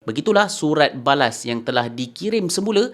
Begitulah surat balas yang telah dikirim semula.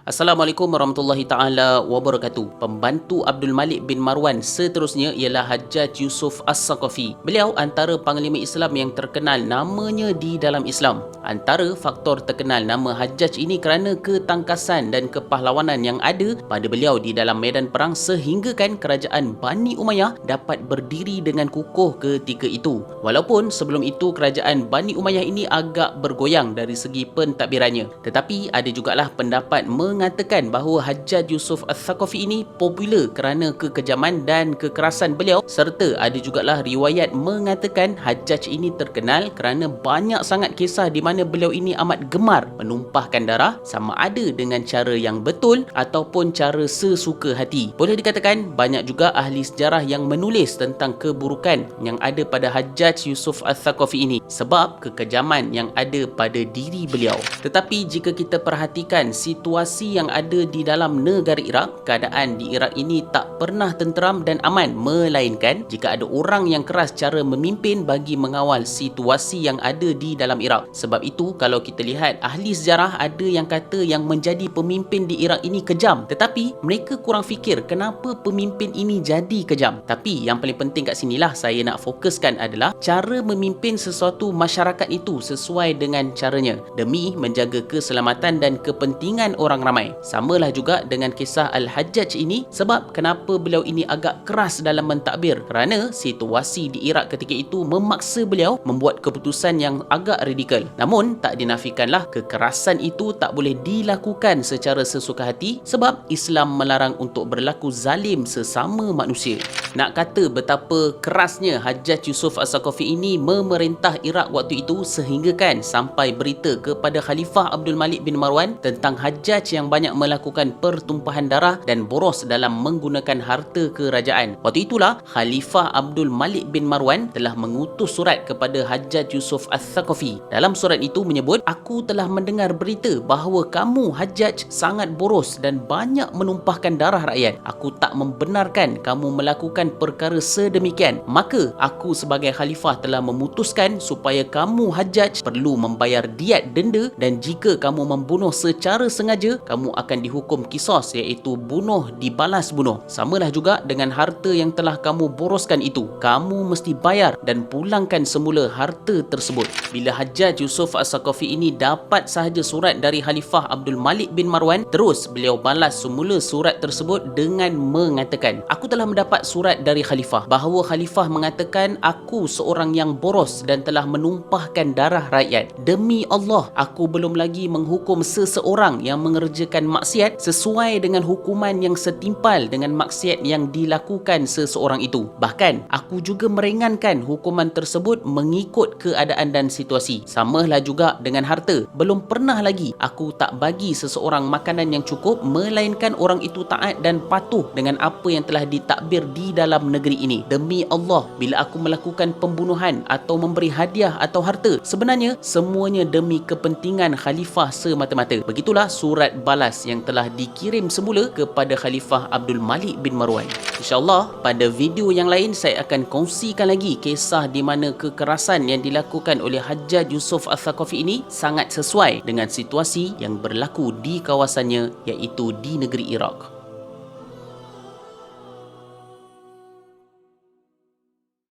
Assalamualaikum warahmatullahi taala wabarakatuh. Pembantu Abdul Malik bin Marwan seterusnya ialah Hajjaj Yusuf As-Saqafi. Beliau antara panglima Islam yang terkenal namanya di dalam Islam. Antara faktor terkenal nama Hajjaj ini kerana ketangkasan dan kepahlawanan yang ada pada beliau di dalam medan perang sehinggakan kerajaan Bani Umayyah dapat berdiri dengan kukuh ketika itu. Walaupun sebelum itu kerajaan Bani Umayyah ini agak bergoyang dari segi pentadbirannya. Tetapi ada jugalah pendapat mengatakan bahawa Hajjaj Yusuf As-Saqafi ini popular kerana kekejaman dan kekerasan beliau, serta ada jugalah riwayat mengatakan Hajjaj ini terkenal kerana banyak sangat kisah di mana beliau ini amat gemar menumpahkan darah, sama ada dengan cara yang betul ataupun cara sesuka hati. Boleh dikatakan banyak juga ahli sejarah yang menulis tentang keburukan yang ada pada Hajjaj Yusuf As-Saqafi ini sebab kekejaman yang ada pada diri beliau. Tetapi jika kita perhatikan situasi yang ada di dalam negara Iraq, keadaan di Iraq ini tak pernah tenteram dan aman, melainkan jika ada orang yang keras cara memimpin bagi mengawal situasi yang ada di dalam Iraq. Sebab itu kalau kita lihat ahli sejarah ada yang kata yang menjadi pemimpin di Iraq ini kejam, tetapi mereka kurang fikir kenapa pemimpin ini jadi kejam. Tapi yang paling penting kat sinilah saya nak fokuskan adalah cara memimpin sesuatu masyarakat itu sesuai dengan caranya demi menjaga keselamatan dan kepentingan orang ramai. Samalah juga dengan kisah Al-Hajjaj ini. Sebab kenapa beliau ini agak keras dalam mentadbir? Kerana situasi di Iraq ketika itu memaksa beliau membuat keputusan yang agak radikal. Namun tak dinafikanlah kekerasan itu tak boleh dilakukan secara sesuka hati sebab Islam melarang untuk berlaku zalim sesama manusia. Nak kata betapa kerasnya Hajjaj Yusuf As-Saqafi ini memerintah Iraq waktu itu sehinggakan sampai berita kepada Khalifah Abdul Malik bin Marwan tentang Hajjaj yang banyak melakukan pertumpahan darah dan boros dalam menggunakan harta kerajaan. Waktu itulah Khalifah Abdul Malik bin Marwan telah mengutus surat kepada Hajjaj Yusuf As-Saqafi. Dalam surat itu menyebut, "Aku telah mendengar berita bahawa kamu Hajjaj sangat boros dan banyak menumpahkan darah rakyat. Aku tak membenarkan kamu melakukan perkara sedemikian. Maka aku sebagai khalifah telah memutuskan supaya kamu Hajjaj perlu membayar diat denda, dan jika kamu membunuh secara sengaja, kamu akan dihukum kisos, iaitu bunuh dibalas bunuh. Samalah juga dengan harta yang telah kamu boroskan itu. Kamu mesti bayar dan pulangkan semula harta tersebut." Bila Hajjaj Yusuf As-Saqafi ini dapat sahaja surat dari Khalifah Abdul Malik bin Marwan, terus beliau balas semula surat tersebut dengan mengatakan, "Aku telah mendapat surat dari Khalifah bahawa Khalifah mengatakan aku seorang yang boros dan telah menumpahkan darah rakyat. Demi Allah, aku belum lagi menghukum seseorang yang mengerjakan maksiat sesuai dengan hukuman yang setimpal dengan maksiat yang dilakukan seseorang itu. Bahkan, aku juga meringankan hukuman tersebut mengikut keadaan dan situasi. Samalah juga dengan harta. Belum pernah lagi aku tak bagi seseorang makanan yang cukup, melainkan orang itu taat dan patuh dengan apa yang telah ditakbir di dalam negeri ini. Demi Allah, bila aku melakukan pembunuhan atau memberi hadiah atau harta, sebenarnya semuanya demi kepentingan khalifah semata-mata." Begitulah surat balas yang telah dikirim semula kepada Khalifah Abdul Malik bin Marwan. InsyaAllah pada video yang lain saya akan kongsikan lagi kisah di mana kekerasan yang dilakukan oleh Hajjaj Yusuf As-Saqafi ini sangat sesuai dengan situasi yang berlaku di kawasannya, iaitu di negeri Iraq.